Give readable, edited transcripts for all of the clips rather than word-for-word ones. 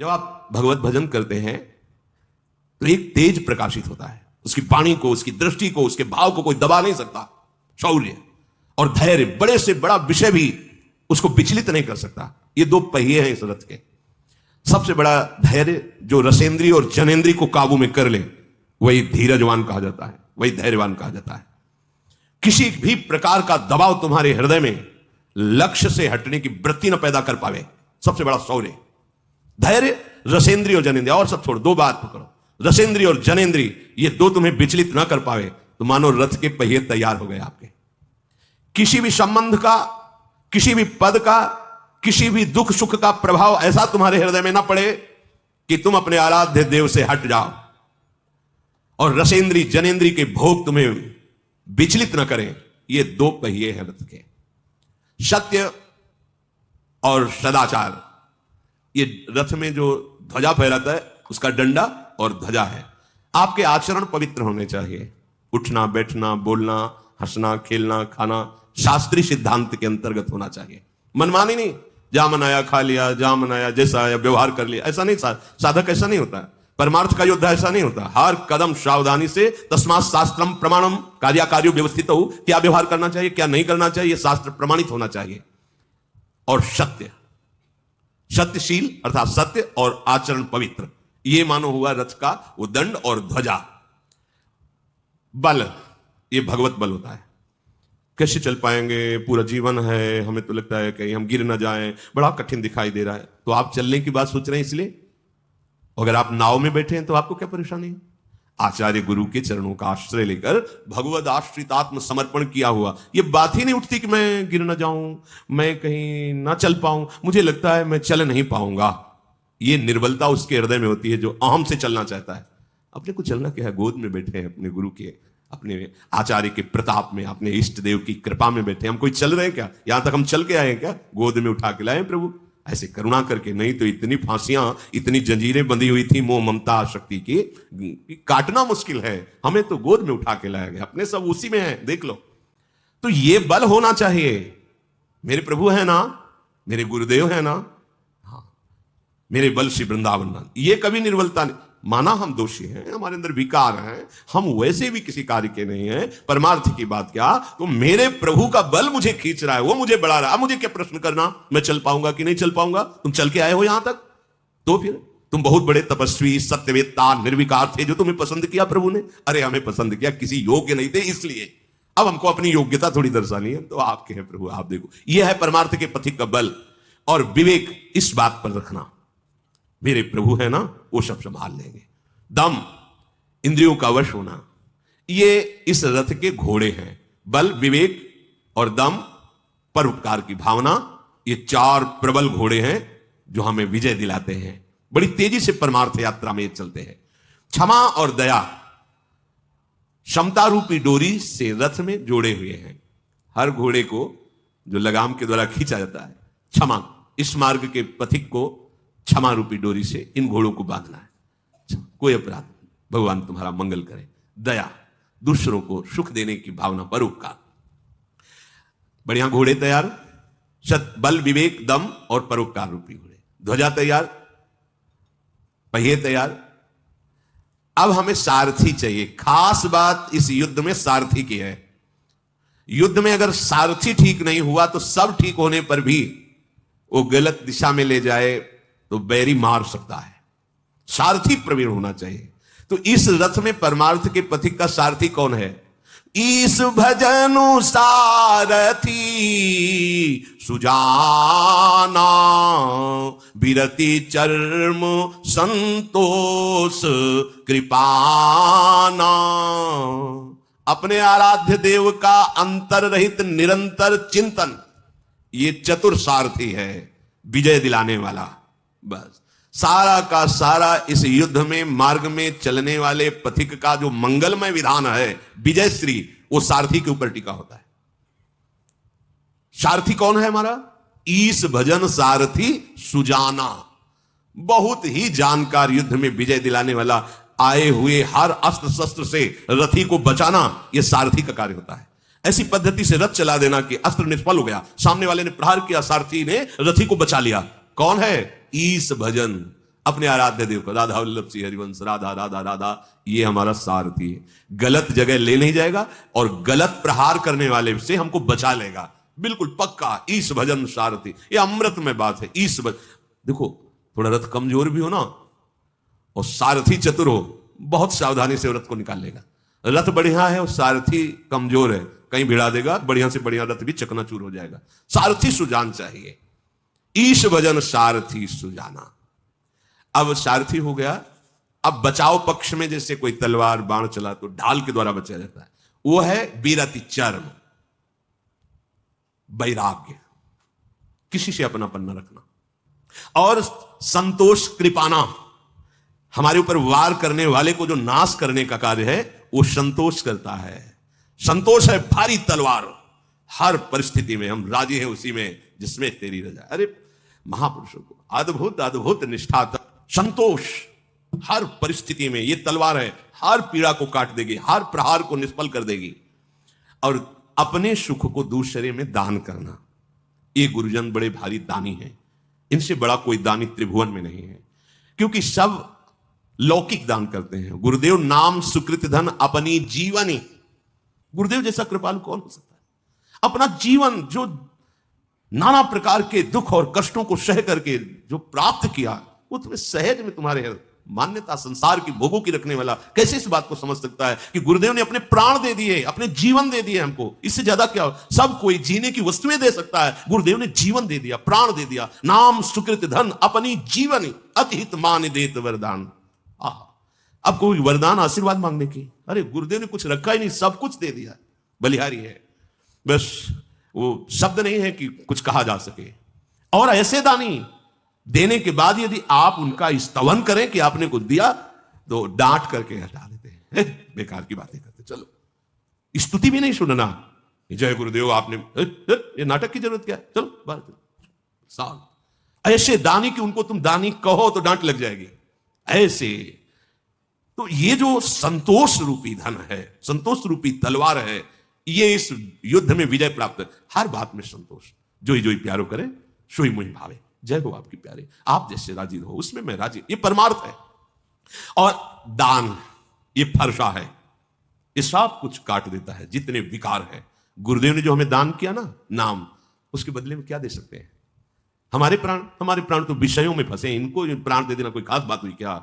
जब आप भगवत भजन करते हैं तो एक तेज प्रकाशित होता है, उसकी वाणी को, उसकी दृष्टि को, उसके भाव को कोई दबा नहीं सकता। शौर्य और धैर्य, बड़े से बड़ा विषय भी उसको विचलित नहीं कर सकता। ये दो पहिए हैं इस रथ के। सबसे बड़ा धैर्य जो रसेंद्रिय और जनेंद्रिय को काबू में कर ले, वही धीरजवान कहा जाता है, वही धैर्यवान कहा जाता है। किसी भी प्रकार का दबाव तुम्हारे हृदय में लक्ष्य से हटने की वृत्ति न पैदा कर पावे, सबसे बड़ा शौर्य। धैर्य, रसेंद्रिय और जनेंद्रिय, और सब छोड़, दो बात पकड़ो, रसेंद्रिय और जनेंद्रिय, ये दो तुम्हें विचलित ना कर पावे तो मानो रथ के पहिए तैयार हो गए आपके। किसी भी संबंध का, किसी भी पद का, किसी भी दुख सुख का प्रभाव ऐसा तुम्हारे हृदय में ना पड़े कि तुम अपने आराध्य देव से हट जाओ, और रसेंद्रिय जनेंद्रिय के भोग तुम्हें विचलित न करें। ये दो पहिए हैं रथ के, सत्य और सदाचार। ये रथ में जो ध्वजा फहराता है उसका डंडा और ध्वजा है। आपके आचरण पवित्र होने चाहिए, उठना बैठना बोलना हंसना खेलना खाना शास्त्रीय सिद्धांत के अंतर्गत होना चाहिए। मनमानी नहीं, जहां मन आया खा लिया, जहां मन आया जैसा आया व्यवहार कर लिया, ऐसा नहीं। साधक ऐसा नहीं होता है, परमार्थ का योद्धा ऐसा नहीं होता। हर कदम सावधानी से, तस्मात् शास्त्रम प्रमाणम कार्याकार्यो व्यवस्थित हो, क्या व्यवहार करना चाहिए क्या नहीं करना चाहिए, शास्त्र प्रमाणित होना चाहिए। और सत्य, सत्यशील अर्थात सत्य और आचरण पवित्र, ये मानो हुआ रथ का वो दंड और ध्वजा। बल, ये भगवत बल होता है। कैसे चल पाएंगे, पूरा जीवन है, हमें तो लगता है कहीं हम गिर ना जाएं, बड़ा कठिन दिखाई दे रहा है, तो आप चलने की बात सोच रहे हैं इसलिए। अगर आप नाव में बैठे हैं तो आपको क्या परेशानी है? आचार्य गुरु के चरणों का आश्रय लेकर भगवद आश्रित आत्म समर्पण किया हुआ, ये बात ही नहीं उठती कि मैं गिर ना जाऊं, मैं कहीं ना चल पाऊं, मुझे लगता है मैं चल नहीं पाऊंगा। ये निर्बलता उसके हृदय में होती है जो अहम से चलना चाहता है। अपने को चलना क्या है, गोद में बैठे हैं अपने गुरु के, अपने आचार्य के प्रताप में, अपने इष्ट देव की कृपा में बैठे। हम कोई चल रहे हैं क्या? यहां तक हम चल के आए हैं क्या? गोद में उठा के लाए प्रभु, ऐसे करुणा करके। नहीं तो इतनी फांसियां, इतनी जंजीरें बंधी हुई थी मोह ममता शक्ति की, काटना मुश्किल है। हमें तो गोद में उठा के लाया गया, अपने सब उसी में है, देख लो। तो ये बल होना चाहिए। मेरे प्रभु है ना, मेरे गुरुदेव है ना, हाँ, मेरे बल श्री वृंदावन। ये कभी निर्बलता नहीं। माना हम दोषी हैं, हमारे अंदर विकार हैं, हम वैसे भी किसी कार्य के नहीं हैं, परमार्थ की बात क्या, तो मेरे प्रभु का बल मुझे खींच रहा है, वो मुझे बढ़ा रहा है। मुझे क्या प्रश्न करना, मैं चल पाऊंगा कि नहीं चल पाऊंगा? तुम चल के आए हो यहां तक, तो फिर तुम बहुत बड़े तपस्वी सत्यवेत्ता निर्विकार थे, जो तुम्हें पसंद किया प्रभु ने। अरे हमें पसंद किया, किसी योग्य नहीं थे इसलिए। अब हमको अपनी योग्यता थोड़ी दर्शानी है, तो आपके हैं प्रभु, आप देखो। यह है परमार्थ के पथिक का बल और विवेक। इस बात पर रखना, मेरे प्रभु है ना, वो सब संभाल लेंगे। दम, इंद्रियों का वश होना, ये इस रथ के घोड़े हैं। बल, विवेक और दम, परोपकार की भावना, ये चार प्रबल घोड़े हैं जो हमें विजय दिलाते हैं। बड़ी तेजी से परमार्थ यात्रा में चलते हैं। क्षमा और दया समता रूपी डोरी से रथ में जोड़े हुए हैं। हर घोड़े को जो लगाम के द्वारा खींचा जाता है, क्षमा, इस मार्ग के पथिक को क्षमा रूपी डोरी से इन घोड़ों को बांधना है। कोई अपराध, भगवान तुम्हारा मंगल करे। दया, दूसरों को सुख देने की भावना, परोपकार। बढ़िया घोड़े तैयार, सत बल विवेक दम और परोपकार रूपी घोड़े। ध्वजा तैयार, पहिए तैयार। अब हमें सारथी चाहिए। खास बात इस युद्ध में सारथी की है। युद्ध में अगर सारथी ठीक नहीं हुआ तो सब ठीक होने पर भी वो गलत दिशा में ले जाए तो बैरी मार सकता है। सारथी प्रवीण होना चाहिए। तो इस रथ में परमार्थ के पथिक का सारथी कौन है? ईस भजनु सारथी सुजाना, बिरति चर्म संतोष कृपाना। अपने आराध्य देव का अंतर रहित निरंतर चिंतन, ये चतुर सारथी है, विजय दिलाने वाला। बस सारा का सारा इस युद्ध में मार्ग में चलने वाले पथिक का जो मंगलमय विधान है, विजय श्री, वो सारथी के ऊपर टिका होता है। सारथी कौन है हमारा? ईस भजन सारथी सुजाना, बहुत ही जानकार, युद्ध में विजय दिलाने वाला। आए हुए हर अस्त्र शस्त्र से रथी को बचाना, यह सारथी का कार्य होता है। ऐसी पद्धति से रथ चला देना कि अस्त्र निष्फल हो गया, सामने वाले ने प्रहार किया, सारथी ने रथी को बचा लिया। कौन है? ईस भजन, अपने आराध्य देव को, राधा वल्लभ श्री हरिवंश, राधा राधा राधा, ये हमारा सारथी है। गलत जगह ले नहीं जाएगा और गलत प्रहार करने वाले से हमको बचा लेगा, बिल्कुल पक्का। ईश भजन सारथी, ये अमृत में बात है। ईश भजन, देखो थोड़ा रथ कमजोर भी हो ना और सारथी चतुर हो, बहुत सावधानी से रथ को निकाल लेगा। रथ बढ़िया है और सारथी कमजोर है, कहीं भिड़ा देगा, बढ़िया से बढ़िया रथ भी चकनाचूर हो जाएगा। सारथी सुजान चाहिए। ईश भजन सारथी सुजाना। अब सारथी हो गया। अब बचाव पक्ष में जैसे कोई तलवार बाण चला तो ढाल के द्वारा बचाया जाता है, वो है बीरति चर्म, वैराग्य, किसी से अपनापन न रखना। और संतोष कृपाना, हमारे ऊपर वार करने वाले को जो नाश करने का कार्य है वो संतोष करता है। संतोष है भारी तलवार, हर परिस्थिति में हम राजी हैं उसी में जिसमें तेरी रजा। अरे महापुरुषों को अद्भुत अद्भुत निष्ठा, संतोष हर परिस्थिति में। ये तलवार है, हर पीड़ा को काट देगी, हर प्रहार को निष्फल कर देगी। और अपने सुख को दूसरे में दान करना, ये गुरुजन बड़े भारी दानी हैं, इनसे बड़ा कोई दानी त्रिभुवन में नहीं है, क्योंकि सब लौकिक दान करते हैं। गुरुदेव नाम सुकृत धन अपनी जीवनी, गुरुदेव जैसा कृपालु कौन हो सकता है। अपना जीवन जो नाना प्रकार के दुख और कष्टों को सह करके जो प्राप्त किया, वो तुम्हें सहज में तुम्हारे मान्यता संसार की भोगों की रखने वाला कैसे इस बात को समझ सकता है कि गुरुदेव ने अपने प्राण दे दिए, अपने जीवन दे दिए हमको। इससे ज्यादा क्या हो? सब कोई जीने की वस्तुएं दे सकता है, गुरुदेव ने जीवन दे दिया, प्राण दे दिया। नाम सुकृत धन अपनी जीवनी अतिहित मान देत वरदान। अब कोई वरदान आशीर्वाद मांगने की, अरे गुरुदेव ने कुछ रखा ही नहीं, सब कुछ दे दिया। बलिहारी है, बस वो शब्द नहीं है कि कुछ कहा जा सके। और ऐसे दानी देने के बाद यदि आप उनका स्तवन करें कि आपने कुछ दिया, तो डांट करके हटा देते हैं, बेकार की बातें करते। चलो, स्तुति भी नहीं सुनना, जय गुरुदेव आपने, ये नाटक की जरूरत क्या है, चलो बाहर साल। ऐसे दानी कि उनको तुम दानी कहो तो डांट लग जाएगी, ऐसे। तो ये जो संतोष रूपी धन है, संतोष रूपी तलवार है, ये इस युद्ध में विजय प्राप्त है। हर बात में संतोष, जो ही प्यारो करे सोई मुहि भावे। जय हो आपकी प्यारे, आप जैसे राजी हो उसमें मैं राजी, ये परमार्थ है। और दान, ये फरसा है, ये सब कुछ काट देता है जितने विकार है। गुरुदेव ने जो हमें दान किया ना, नाम, उसके बदले में क्या दे सकते हैं? हमारे प्राण तो विषयों में फंसे, इनको प्राण दे देना कोई खास बात हुई क्या?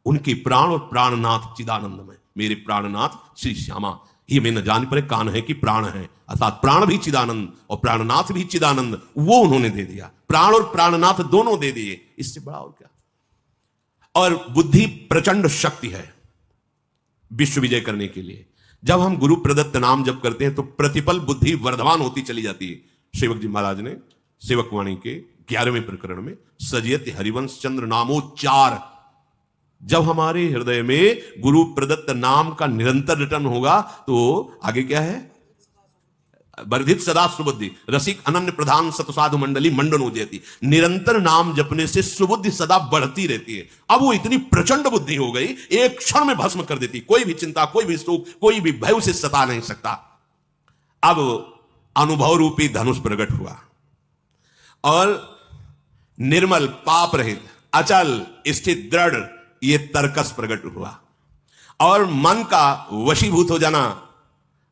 उनके प्राण और प्राणनाथ चिदानंद में, मेरे प्राणनाथ श्री श्यामा, ये मैं न जान पड़े कान है कि प्राण है, अर्थात प्राण भी चिदानंद और प्राणनाथ भी चिदानंद, वो उन्होंने दे दिया। प्राण और प्राणनाथ दोनों दे दिए, इससे बड़ा और क्या? और बुद्धि प्रचंड शक्ति है विश्व विजय करने के लिए। जब हम गुरु प्रदत्त नाम जप करते हैं तो प्रतिपल बुद्धि वर्धमान होती चली जाती है। सेवक जी महाराज ने सेवक वाणी के 11वें प्रकरण में सजयति हरिवंश चंद्र नामोच्चार, जब हमारे हृदय में गुरु प्रदत्त नाम का निरंतर रिटर्न होगा तो आगे क्या है? वर्धित सदा सुबुद्धि, रसिक अनन्य प्रधान सतसाधु मंडली मंडनो जयति। निरंतर नाम जपने से सुबुद्धि सदा बढ़ती रहती है। अब वो इतनी प्रचंड बुद्धि हो गई, एक क्षण में भस्म कर देती, कोई भी चिंता, कोई भी शोक, कोई भी भय उसे सता नहीं सकता। अब अनुभव रूपी धनुष प्रकट हुआ और निर्मल पाप रहित अचल स्थित दृढ़ ये तर्कस प्रकट हुआ। और मन का वशीभूत हो जाना,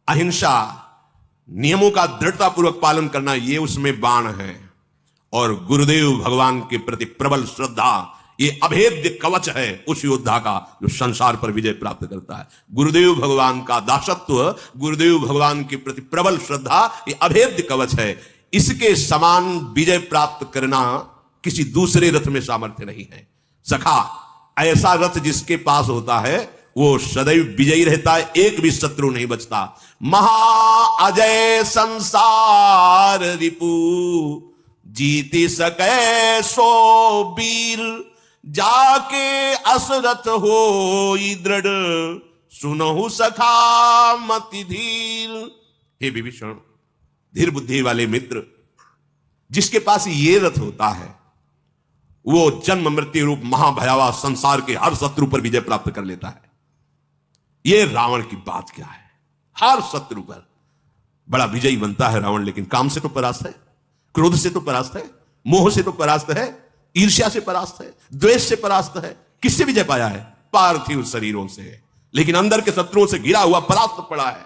अहिंसा, नियमों का दृढ़ता पूर्वक पालन करना, ये उसमें बाण है। और गुरुदेव भगवान के प्रति प्रबल श्रद्धा, ये अभेद्य कवच है उस योद्धा का जो संसार पर विजय प्राप्त करता है। गुरुदेव भगवान का दासत्व, गुरुदेव भगवान के प्रति प्रबल श्रद्धा, ये अभेद्य कवच है। इसके समान विजय प्राप्त करना किसी दूसरे रथ में सामर्थ्य नहीं है। सखा, ऐसा रथ जिसके पास होता है वो सदैव विजयी रहता है, एक भी शत्रु नहीं बचता। महा अजय संसार रिपु, जीति सके सो वीर, जाके असरथ हो दृढ़, सुनहु सखा मति धीर। हे विभीषण, धीर बुद्धि वाले मित्र, जिसके पास ये रथ होता है वो जन्म मृत्यु रूप महाभयावह संसार के हर शत्रु पर विजय प्राप्त कर लेता है। ये रावण की बात क्या है? हर शत्रु पर बड़ा विजयी बनता है रावण, लेकिन काम से तो परास्त है, क्रोध से तो परास्त है, मोह से तो परास्त है, ईर्ष्या से परास्त है, द्वेष से परास्त है। किससे विजय पाया है? पार्थिव शरीरों से। लेकिन अंदर के शत्रुओं से घिरा हुआ परास्त पड़ा है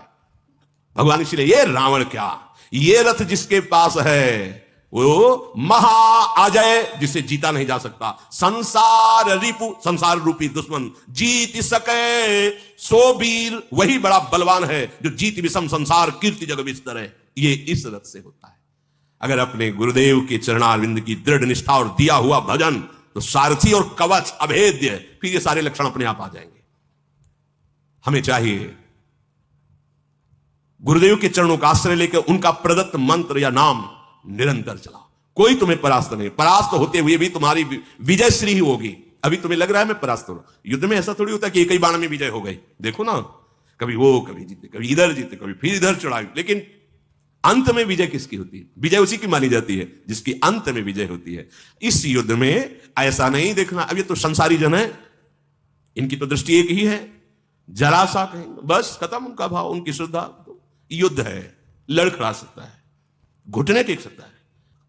भगवान। इसलिए ये रावण क्या, ये रथ जिसके पास है वो महाअजय, जिसे जीता नहीं जा सकता। संसार रिपु, संसार रूपी दुश्मन जीत सके सो वीर, वही बड़ा बलवान है जो जीत विषम संसार कीर्ति जग विस्तर है। ये इस रथ से होता है। अगर अपने गुरुदेव के चरणारविंद की दृढ़ निष्ठा और दिया हुआ भजन, तो सारथी और कवच अभेद्य, फिर ये सारे लक्षण अपने आप आ जाएंगे। हमें चाहिए गुरुदेव के चरणों का आश्रय लेकर उनका प्रदत्त मंत्र या नाम निरंतर चलाओ। कोई तुम्हें परास्त नहीं, परास्त होते हुए भी तुम्हारी विजय श्री ही होगी। अभी तुम्हें लग रहा है मैं परास्त हो रहा हूं, युद्ध में ऐसा थोड़ी होता है कि एक ही बाण में विजय हो गई। देखो ना, कभी वो, कभी जीते, कभी इधर जीते, कभी फिर इधर चढ़ाई, लेकिन अंत में विजय किसकी होती है? विजय उसी की मानी जाती है जिसकी अंत में विजय होती है। इस युद्ध में ऐसा नहीं देखना अब ये तो संसारी जन है, इनकी तो दृष्टि एक ही है, जरा सा कहेंगे बस खत्म उनका भाव, उनकी श्रद्धा। तो युद्ध है, लड़खड़ा सकता है, घुटने टेक सकता है।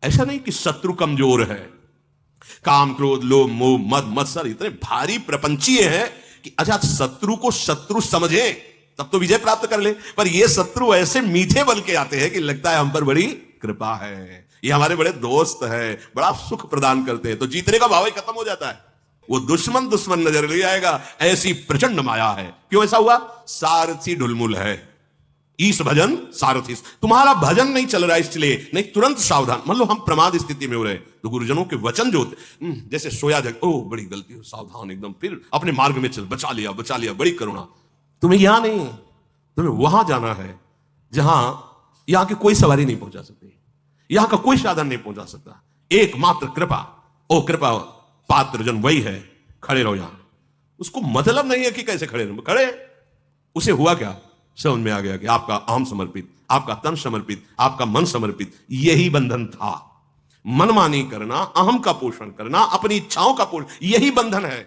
ऐसा नहीं कि शत्रु कमजोर है। काम क्रोध लोभ मोह मद मत्सर इतने भारी प्रपंचीय है कि अच्छा शत्रु को शत्रु समझे तब तो विजय प्राप्त कर ले। पर ये शत्रु ऐसे मीठे बन के आते हैं कि लगता है हम पर बड़ी कृपा है, ये हमारे बड़े दोस्त है, बड़ा सुख प्रदान करते हैं, तो जीतने का भाव ही खत्म हो जाता है। वो दुश्मन दुश्मन नजर ले आएगा, ऐसी प्रचंड माया है। क्यों ऐसा हुआ? सारथी ढुलमुल है। ईश भजन सारथी, तुम्हारा भजन नहीं चल रहा है इसलिए नहीं, तुरंत सावधान। मान लो हम प्रमाद स्थिति में हो रहे तो गुरुजनों के वचन जो होते, जैसे सोया जग, ओ बड़ी गलती हो, सावधान एकदम, फिर अपने मार्ग में चल, बचा लिया बचा लिया, बड़ी करुणा। तुम्हें यहां नहीं, तुम्हें वहां जाना है जहां यहां की कोई सवारी नहीं पहुंचा सकती, यहां का कोई साधन नहीं पहुंचा सकता। एकमात्र कृपा, ओ कृपा पात्र जन वही है, खड़े रहो यहां। उसको मतलब नहीं है कि कैसे खड़े रहो, खड़े। उसे हुआ क्या? समझ में आ गया कि आपका अहम समर्पित, आपका तन समर्पित, आपका मन समर्पित, यही बंधन था। मनमानी करना, अहम का पोषण करना, अपनी इच्छाओं का पोषण, यही बंधन है।